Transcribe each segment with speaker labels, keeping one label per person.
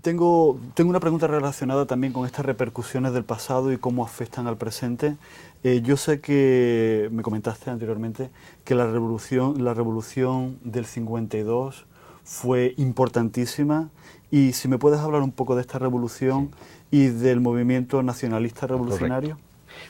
Speaker 1: Tengo una pregunta relacionada también con estas repercusiones del pasado y cómo afectan al presente. Yo sé que me comentaste anteriormente que la revolución del 52 fue importantísima, y si me puedes hablar un poco de esta
Speaker 2: Sí,
Speaker 1: revolución y del movimiento nacionalista
Speaker 2: correcto.
Speaker 1: revolucionario.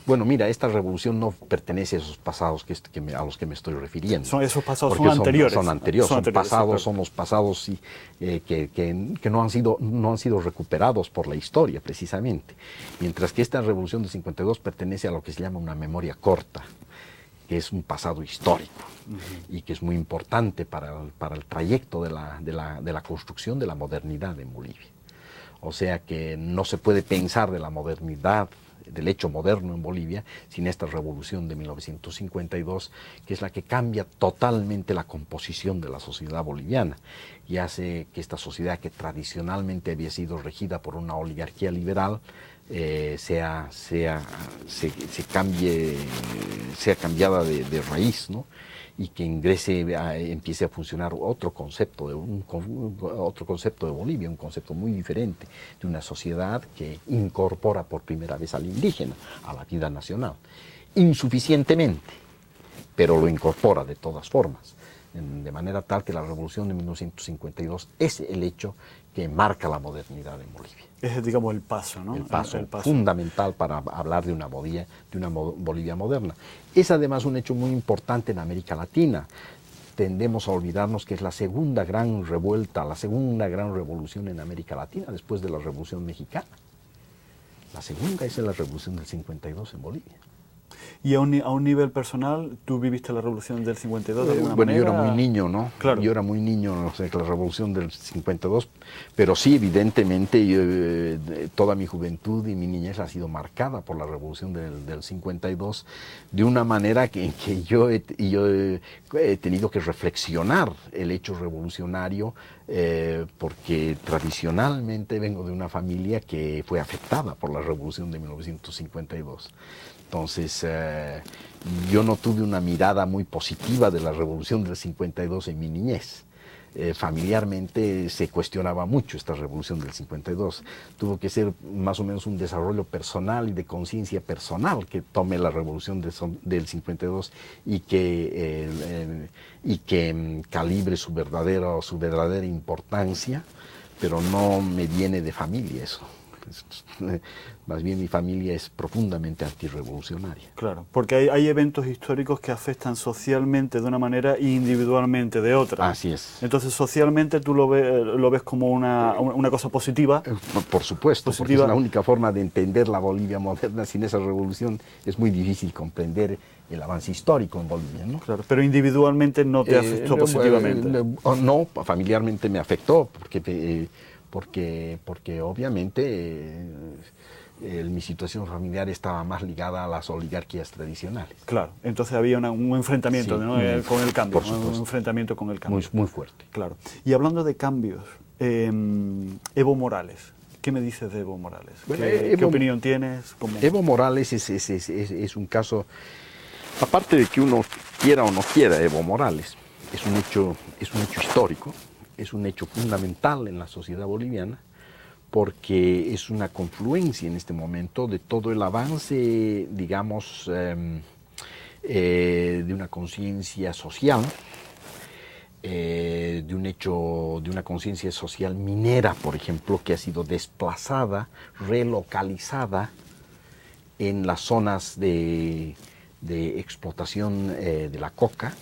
Speaker 2: Bueno, mira, esta revolución no pertenece a esos pasados a los que me estoy refiriendo,
Speaker 1: Esos pasados son
Speaker 2: porque
Speaker 1: anteriores.
Speaker 2: son anteriores,
Speaker 1: Son
Speaker 2: son
Speaker 1: anteriores, sí,
Speaker 2: pasados,
Speaker 1: claro.
Speaker 2: son los pasados sí, que no han sido recuperados por la historia, precisamente. Mientras que esta revolución de 52 pertenece a lo que se llama una memoria corta, que es un pasado histórico y que es muy importante para el trayecto de la construcción de la modernidad en Bolivia. O sea que no se puede pensar de la modernidad, del hecho moderno en Bolivia, sin esta revolución de 1952, que es la que cambia totalmente la composición de la sociedad boliviana y hace que esta sociedad, que tradicionalmente había sido regida por una oligarquía liberal, sea cambiada de raíz, ¿no? Y que empiece a funcionar otro concepto de Bolivia, un concepto muy diferente, de una sociedad que incorpora por primera vez al indígena a la vida nacional. Insuficientemente, pero lo incorpora de todas formas, de manera tal que la revolución de 1952 es el hecho que marca la modernidad en Bolivia.
Speaker 1: Es, digamos, el paso, ¿no?
Speaker 2: El paso
Speaker 1: El paso.
Speaker 2: fundamental para hablar de una Bolivia moderna. Es además un hecho muy importante en América Latina. Tendemos a olvidarnos que es la segunda gran revuelta, la segunda gran revolución en América Latina después de la Revolución Mexicana. La segunda es la revolución del 52 en Bolivia.
Speaker 1: Y a un nivel personal, ¿tú viviste la revolución del 52 de alguna
Speaker 2: Bueno, yo
Speaker 1: manera?
Speaker 2: era muy niño, ¿no?
Speaker 1: Claro.
Speaker 2: Yo era muy niño, no sé, la revolución del 52, pero sí, evidentemente, toda mi juventud y mi niñez ha sido marcada por la revolución del 52, de una manera que yo he tenido que reflexionar el hecho revolucionario, porque tradicionalmente vengo de una familia que fue afectada por la revolución de 1952. Entonces, yo no tuve una mirada muy positiva de la revolución del 52 en mi niñez. Familiarmente se cuestionaba mucho esta revolución del 52. Tuvo que ser más o menos un desarrollo personal y de conciencia personal que tome la revolución del 52 y que calibre su verdadera importancia, pero no me viene de familia eso. Más bien mi familia es profundamente antirrevolucionaria.
Speaker 1: Claro, porque hay eventos históricos que afectan socialmente de una manera e individualmente de otra.
Speaker 2: Así es.
Speaker 1: Entonces, socialmente tú lo ves como una cosa positiva.
Speaker 2: Por supuesto, porque es
Speaker 1: Positiva.
Speaker 2: la única forma de entender la Bolivia moderna. Sin esa revolución es muy difícil comprender el avance histórico en Bolivia, ¿no?
Speaker 1: Claro, pero individualmente no te afectó positivamente.
Speaker 2: No, familiarmente me afectó, porque obviamente mi situación familiar estaba más ligada a las oligarquías tradicionales.
Speaker 1: Claro, entonces había un enfrentamiento,
Speaker 2: Sí,
Speaker 1: ¿no? Con el cambio,
Speaker 2: por
Speaker 1: ¿no? Un
Speaker 2: supuesto.
Speaker 1: enfrentamiento con el cambio.
Speaker 2: Muy fuerte.
Speaker 1: Claro. Y hablando de cambios, Evo Morales, ¿qué me dices de Evo Morales?
Speaker 2: Bueno,
Speaker 1: ¿Qué opinión tienes?
Speaker 2: Evo Morales es un caso, aparte de que uno quiera o no quiera Evo Morales, es un hecho histórico, es un hecho fundamental en la sociedad boliviana, porque es una confluencia en este momento de todo el avance, digamos, de una conciencia social, de una conciencia social minera, por ejemplo, que ha sido desplazada, relocalizada en las zonas de explotación de la coca.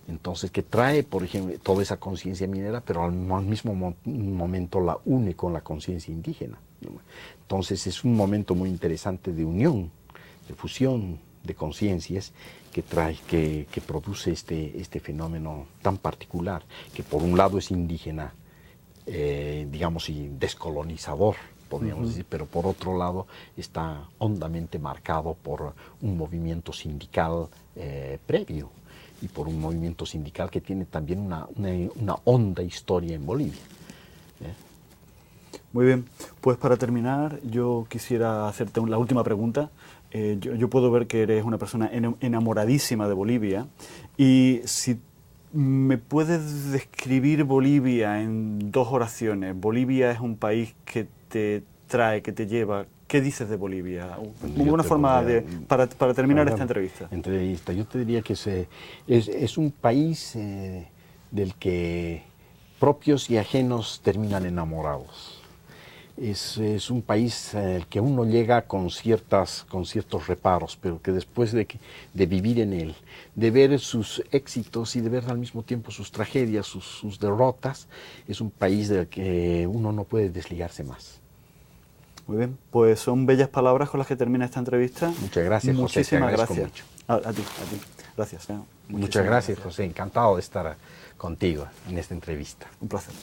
Speaker 2: Entonces, que trae, por ejemplo, toda esa conciencia minera, pero al mismo momento la une con la conciencia indígena. Entonces, es un momento muy interesante de unión, de fusión de conciencias que produce este fenómeno tan particular, que por un lado es indígena, digamos, y descolonizador, podríamos decir, pero por otro lado está hondamente marcado por un movimiento sindical previo, y por un movimiento sindical que tiene también una honda historia en Bolivia.
Speaker 1: Muy bien, pues para terminar yo quisiera hacerte la última pregunta. Yo puedo ver que eres una persona enamoradísima de Bolivia, y si ¿Me puedes describir Bolivia en 2 oraciones? Bolivia es un país que te trae, que te lleva. ¿Qué dices de Bolivia? Una forma para terminar esta entrevista.
Speaker 2: Yo te diría que es un país del que propios y ajenos terminan enamorados. Es un país al que uno llega con ciertos reparos, pero que después de vivir en él, de ver sus éxitos y de ver al mismo tiempo sus tragedias, sus derrotas, es un país del que uno no puede desligarse más.
Speaker 1: Muy bien, pues son bellas palabras con las que termina esta entrevista.
Speaker 2: Muchas gracias, José.
Speaker 1: Muchísimas gracias.
Speaker 2: Mucho.
Speaker 1: A ti. Gracias.
Speaker 2: Muchas gracias, José. Encantado de estar contigo en esta entrevista.
Speaker 1: Un placer.